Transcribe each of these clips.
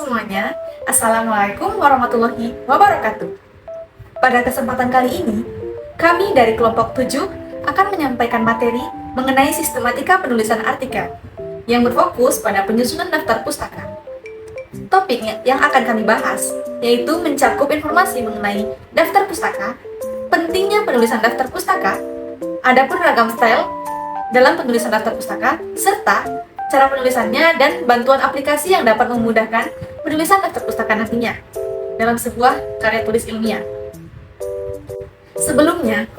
semuanya, Assalamualaikum warahmatullahi wabarakatuh. Pada kesempatan kali ini, kami dari kelompok 7 akan menyampaikan materi mengenai sistematika penulisan artikel yang berfokus pada penyusunan daftar pustaka. Topik yang akan kami bahas yaitu mencakup informasi mengenai daftar pustaka, pentingnya penulisan daftar pustaka, adapun ragam style dalam penulisan daftar pustaka, serta cara penulisannya dan bantuan aplikasi yang dapat memudahkan penulisan daftar pustaka nantinya dalam sebuah karya tulis ilmiah. Sebelumnya,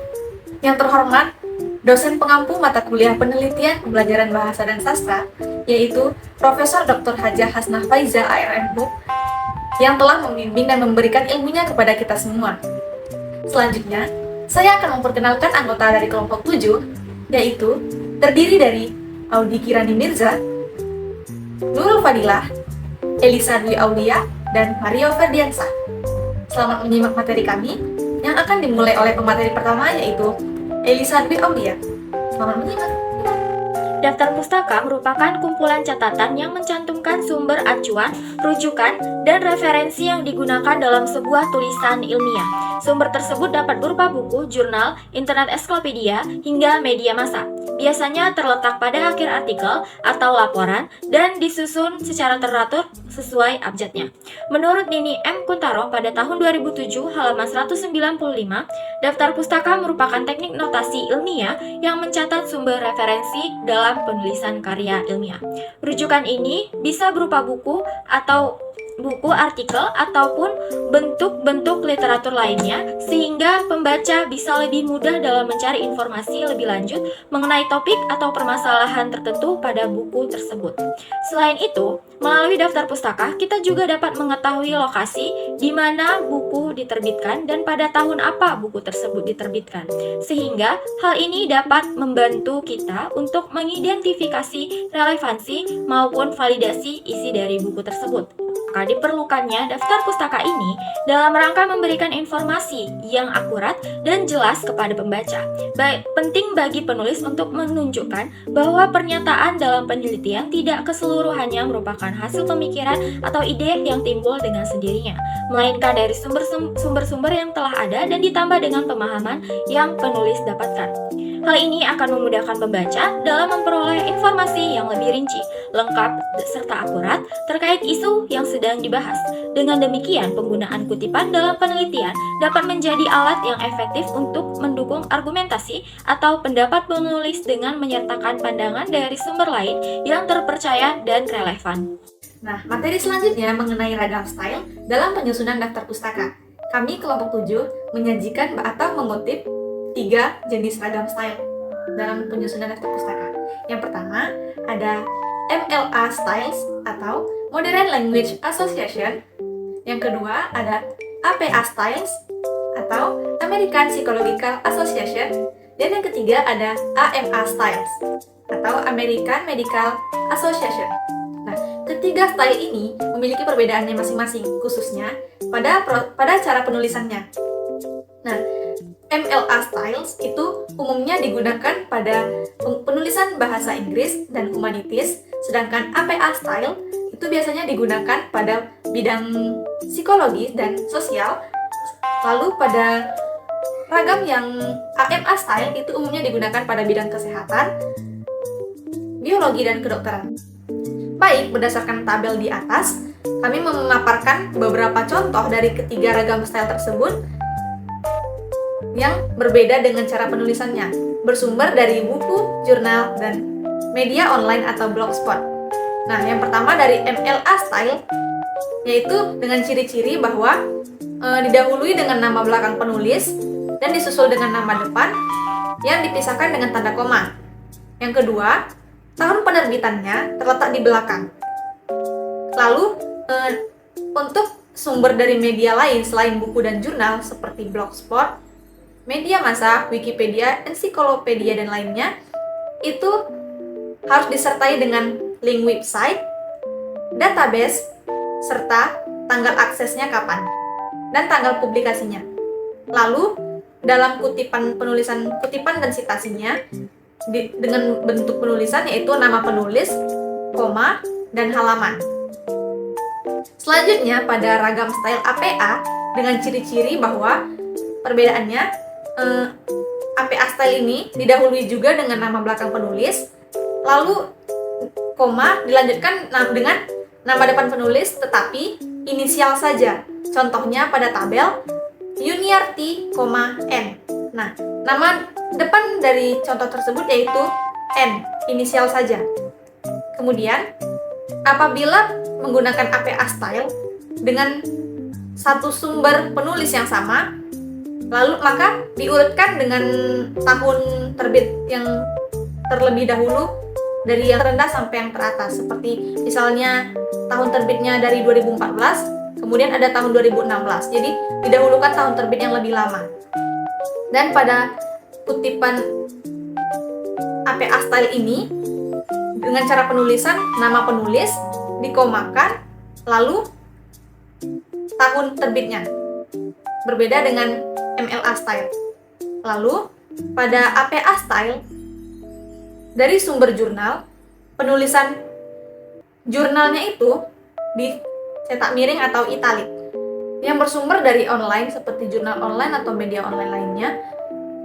yang terhormat, dosen pengampu mata kuliah penelitian pembelajaran bahasa dan sastra, yaitu Profesor Dr. Hajah Hasnah Faiza ARMU, yang telah membimbing dan memberikan ilmunya kepada kita semua. Selanjutnya, saya akan memperkenalkan anggota dari kelompok 7, yaitu terdiri dari Audi Kirani Mirza, Nurul Fadilah, Elisa Dwi Aulia, dan Mario Ferdiansah. Selamat menyimak materi kami yang akan dimulai oleh pemateri pertama yaitu Elisa Dwi Aulia. Selamat menyimak. Daftar pustaka merupakan kumpulan catatan yang mencantumkan sumber acuan, rujukan, dan referensi yang digunakan dalam sebuah tulisan ilmiah. Sumber tersebut dapat berupa buku, jurnal, internet ensiklopedia, hingga media massa. Biasanya terletak pada akhir artikel atau laporan dan disusun secara teratur sesuai abjadnya. Menurut Nini M. Kuntaro pada tahun 2007 halaman 195, daftar pustaka merupakan teknik notasi ilmiah yang mencatat sumber referensi dalam penulisan karya ilmiah. Rujukan ini bisa berupa buku, artikel, ataupun bentuk-bentuk literatur lainnya, sehingga pembaca bisa lebih mudah dalam mencari informasi lebih lanjut mengenai topik atau permasalahan tertentu pada buku tersebut. Selain itu, melalui daftar pustaka, kita juga dapat mengetahui lokasi di mana buku diterbitkan dan pada tahun apa buku tersebut diterbitkan. Sehingga hal ini dapat membantu kita untuk mengidentifikasi relevansi maupun validasi isi dari buku tersebut. Maka diperlukannya daftar pustaka ini dalam rangka memberikan informasi yang akurat dan jelas kepada pembaca. Penting bagi penulis untuk menunjukkan bahwa pernyataan dalam penelitian tidak keseluruhannya merupakan hasil pemikiran atau ide yang timbul dengan sendirinya, melainkan dari sumber-sumber yang telah ada dan ditambah dengan pemahaman yang penulis dapatkan. Hal ini akan memudahkan pembaca dalam memperoleh informasi yang lebih rinci, lengkap, serta akurat terkait isu yang sedang dibahas. Dengan demikian, penggunaan kutipan dalam penelitian dapat menjadi alat yang efektif untuk mendukung argumentasi atau pendapat penulis dengan menyertakan pandangan dari sumber lain yang terpercaya dan relevan. Nah, materi selanjutnya mengenai ragam style dalam penyusunan daftar pustaka. Kami kelompok 7 menyajikan atau mengutip 3 jenis ragam style dalam penyusunan daftar pustaka. Yang pertama, ada MLA Styles atau Modern Language Association. Yang kedua, ada APA Styles atau American Psychological Association. Dan yang ketiga, ada AMA Styles atau American Medical Association. Nah, ketiga style ini memiliki perbedaannya masing-masing, khususnya pada cara penulisannya. Nah, MLA Styles itu umumnya digunakan pada penulisan bahasa Inggris dan humanitis, sedangkan APA Style itu biasanya digunakan pada bidang psikologi dan sosial. Lalu pada ragam yang AMA Style itu umumnya digunakan pada bidang kesehatan, biologi dan kedokteran. Baik, berdasarkan tabel di atas, kami memaparkan beberapa contoh dari ketiga ragam style tersebut yang berbeda dengan cara penulisannya, bersumber dari buku, jurnal, dan media online atau blogspot. Nah, yang pertama dari MLA Style, yaitu dengan ciri-ciri bahwa didahului dengan nama belakang penulis dan disusul dengan nama depan yang dipisahkan dengan tanda koma. Yang kedua, tahun penerbitannya terletak di belakang. Lalu, untuk sumber dari media lain selain buku dan jurnal seperti blogspot, media massa, Wikipedia, ensiklopedia, dan lainnya, itu harus disertai dengan link website, database, serta tanggal aksesnya kapan, dan tanggal publikasinya. Lalu, dalam kutipan dan citasinya, dengan bentuk penulisan yaitu nama penulis, koma, dan halaman. Selanjutnya pada ragam style APA dengan ciri-ciri bahwa perbedaannya APA style ini didahului juga dengan nama belakang penulis, lalu koma dilanjutkan dengan nama depan penulis tetapi inisial saja. Contohnya pada tabel Yuniarti, N. Nah, nama depan dari contoh tersebut yaitu N, inisial saja. Kemudian, apabila menggunakan APA style dengan satu sumber penulis yang sama, lalu maka diurutkan dengan tahun terbit yang terlebih dahulu dari yang terendah sampai yang teratas. Seperti misalnya tahun terbitnya dari 2014, kemudian ada tahun 2016. Jadi didahulukan tahun terbit yang lebih lama. Dan pada kutipan APA style ini, dengan cara penulisan nama penulis dikomakan, lalu tahun terbitnya. Berbeda dengan MLA style. Lalu pada APA style, dari sumber jurnal, penulisan jurnalnya itu dicetak miring atau italik. Yang bersumber dari online seperti jurnal online atau media online lainnya,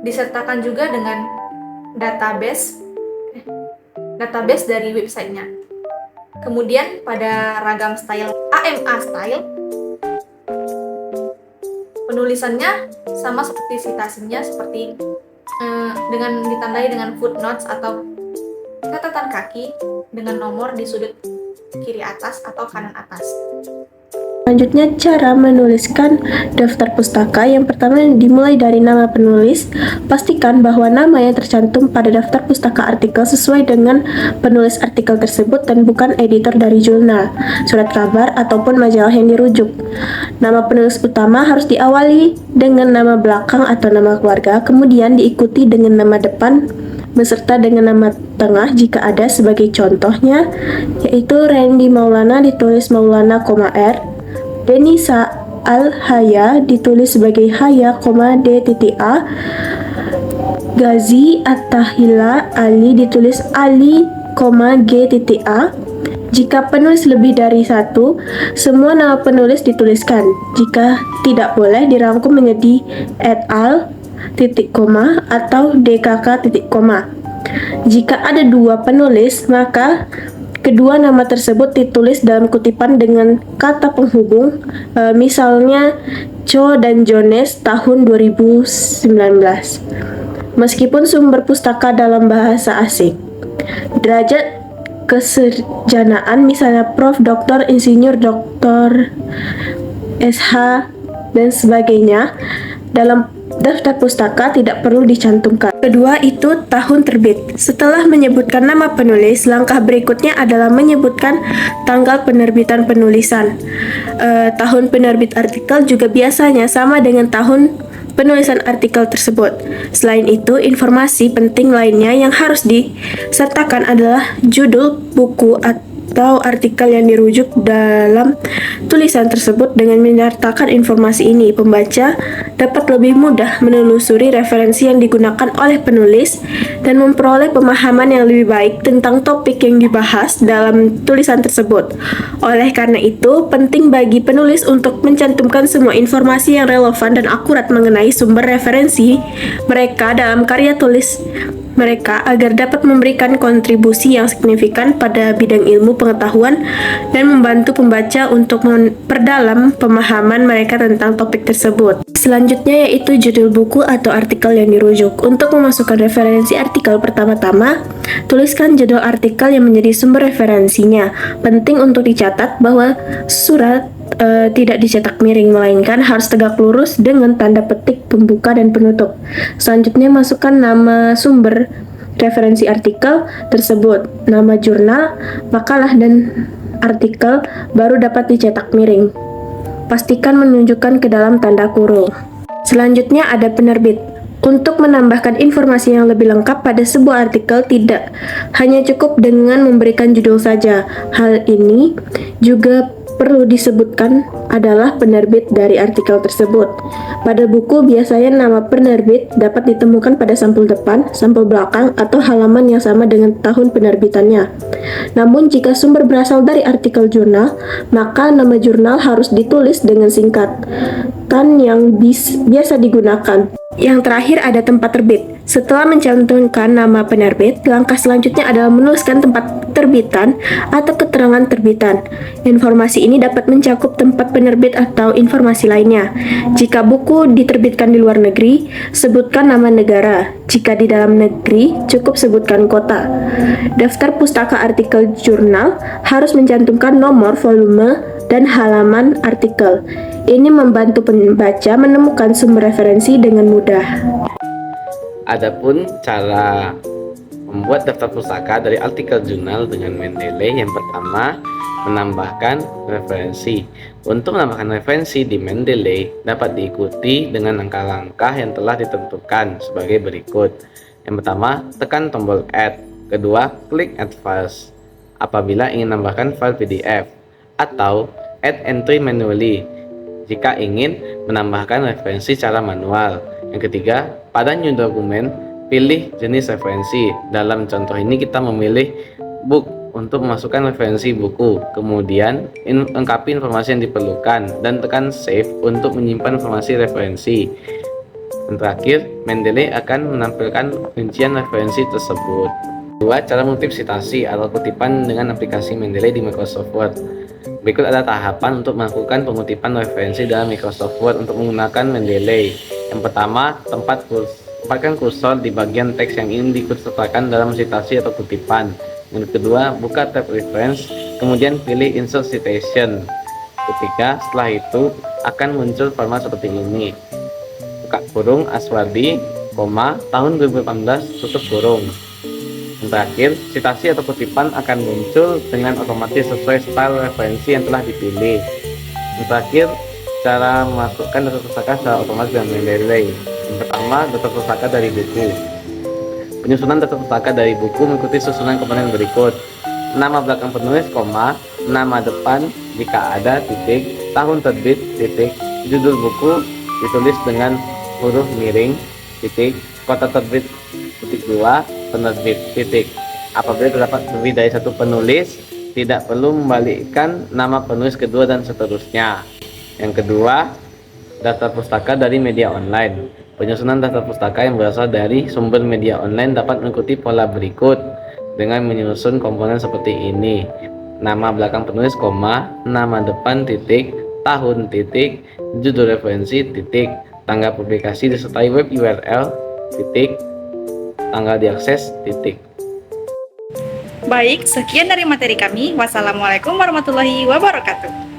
disertakan juga dengan database dari websitenya. Kemudian pada ragam style AMA style, penulisannya sama seperti citasinya, seperti dengan ditandai dengan footnotes atau catatan kaki dengan nomor di sudut kiri atas atau kanan atas. Selanjutnya, cara menuliskan daftar pustaka. Yang pertama dimulai dari nama penulis. Pastikan bahwa nama yang tercantum pada daftar pustaka artikel sesuai dengan penulis artikel tersebut dan bukan editor dari jurnal, surat kabar, ataupun majalah yang dirujuk. Nama penulis utama harus diawali dengan nama belakang atau nama keluarga, kemudian diikuti dengan nama depan beserta dengan nama tengah jika ada, sebagai contohnya yaitu Randy Maulana ditulis Maulana, R, Denisa Al-Haya ditulis sebagai Haya, D.A, Gazi Attahila Ali ditulis Ali, G.A. Jika penulis lebih dari satu, semua nama penulis dituliskan. Jika tidak, boleh dirangkum menjadi et al, titik koma, atau DKK titik koma. Jika ada dua penulis, maka kedua nama tersebut ditulis dalam kutipan dengan kata penghubung, misalnya Jo dan Jones tahun 2019. Meskipun sumber pustaka dalam bahasa asing. Derajat kesarjanaan misalnya Prof, Doktor, Insinyur, Doktor, SH, dan sebagainya dalam daftar pustaka tidak perlu dicantumkan. Kedua itu tahun terbit. Setelah menyebutkan nama penulis, langkah berikutnya adalah menyebutkan tanggal penerbitan penulisan. Tahun penerbit artikel juga biasanya sama dengan tahun penulisan artikel tersebut. Selain itu, informasi penting lainnya yang harus disertakan adalah judul buku atau artikel yang dirujuk dalam tulisan tersebut. Dengan menyertakan informasi ini, pembaca dapat lebih mudah menelusuri referensi yang digunakan oleh penulis dan memperoleh pemahaman yang lebih baik tentang topik yang dibahas dalam tulisan tersebut. Oleh karena itu, penting bagi penulis untuk mencantumkan semua informasi yang relevan dan akurat mengenai sumber referensi mereka dalam karya tulis mereka agar dapat memberikan kontribusi yang signifikan pada bidang ilmu pengetahuan dan membantu pembaca untuk memperdalam pemahaman mereka tentang topik tersebut. Selanjutnya yaitu judul buku atau artikel yang dirujuk. Untuk memasukkan referensi artikel, pertama-tama tuliskan judul artikel yang menjadi sumber referensinya. Penting untuk dicatat bahwa surat tidak dicetak miring, melainkan harus tegak lurus dengan tanda petik pembuka dan penutup. Selanjutnya masukkan nama sumber referensi artikel tersebut, nama jurnal, makalah, dan artikel, baru dapat dicetak miring. Pastikan menunjukkan ke dalam tanda kurung. Selanjutnya ada penerbit. Untuk menambahkan informasi yang lebih lengkap pada sebuah artikel, tidak hanya cukup dengan memberikan judul saja. Hal ini juga perlu disebutkan adalah penerbit dari artikel tersebut. Pada buku, biasanya nama penerbit dapat ditemukan pada sampul depan, sampul belakang, atau halaman yang sama dengan tahun penerbitannya. Namun, jika sumber berasal dari artikel jurnal, maka nama jurnal harus ditulis dengan singkatan yang biasa digunakan. Yang terakhir ada tempat terbit. Setelah mencantumkan nama penerbit, langkah selanjutnya adalah menuliskan tempat terbitan atau keterangan terbitan. Informasi ini dapat mencakup tempat penerbit atau informasi lainnya. Jika buku diterbitkan di luar negeri, sebutkan nama negara. Jika di dalam negeri, cukup sebutkan kota. Daftar pustaka artikel jurnal harus mencantumkan nomor, volume, dan halaman artikel. Ini membantu pembaca menemukan sumber referensi dengan mudah. Adapun cara membuat daftar pustaka dari artikel jurnal dengan Mendeley, yang pertama, menambahkan referensi. Untuk menambahkan referensi di Mendeley dapat diikuti dengan langkah-langkah yang telah ditentukan sebagai berikut. Yang pertama, tekan tombol Add. Kedua, klik Add Files apabila ingin menambahkan file PDF, atau Add Entry Manually jika ingin menambahkan referensi secara manual. Yang ketiga, pada New Document, pilih jenis referensi. Dalam contoh ini kita memilih book untuk memasukkan referensi buku. Kemudian, lengkapi informasi yang diperlukan dan tekan Save untuk menyimpan informasi referensi. Dan terakhir, Mendeley akan menampilkan rincian referensi tersebut. Kedua, cara mengutip citasi atau kutipan dengan aplikasi Mendeley di Microsoft Word. Berikut ada tahapan untuk melakukan pengutipan referensi dalam Microsoft Word untuk menggunakan Mendeley. Yang pertama, tempatkan kursor di bagian teks yang ingin diikutsertakan dalam citasi atau kutipan. Yang kedua, buka tab Reference, kemudian pilih Insert Citation. Ketiga, setelah itu akan muncul format seperti ini. Buka kurung Aswadi, tahun 2018, tutup kurung. Yang terakhir, citasi atau kutipan akan muncul dengan otomatis sesuai style referensi yang telah dipilih. Yang terakhir, cara memasukkan daftar pustaka secara otomatis dengan Mendeley. Yang pertama, daftar pustaka dari buku. Penyusunan daftar pustaka dari buku mengikuti susunan komponen berikut: nama belakang penulis, nama depan jika ada, titik, tahun terbit, titik, judul buku ditulis dengan huruf miring, titik, kota terbit, titik 2, penerbit, titik. Apabila terdapat lebih dari satu penulis, tidak perlu membalikkan nama penulis kedua dan seterusnya. Yang kedua, daftar pustaka dari media online. Penyusunan daftar pustaka yang berasal dari sumber media online dapat mengikuti pola berikut dengan menyusun komponen seperti ini: nama belakang penulis, nama depan, titik, tahun, titik, judul referensi, titik, tanggal publikasi disertai web URL, titik, tanggal diakses, titik. Baik, sekian dari materi kami. Wassalamualaikum warahmatullahi wabarakatuh.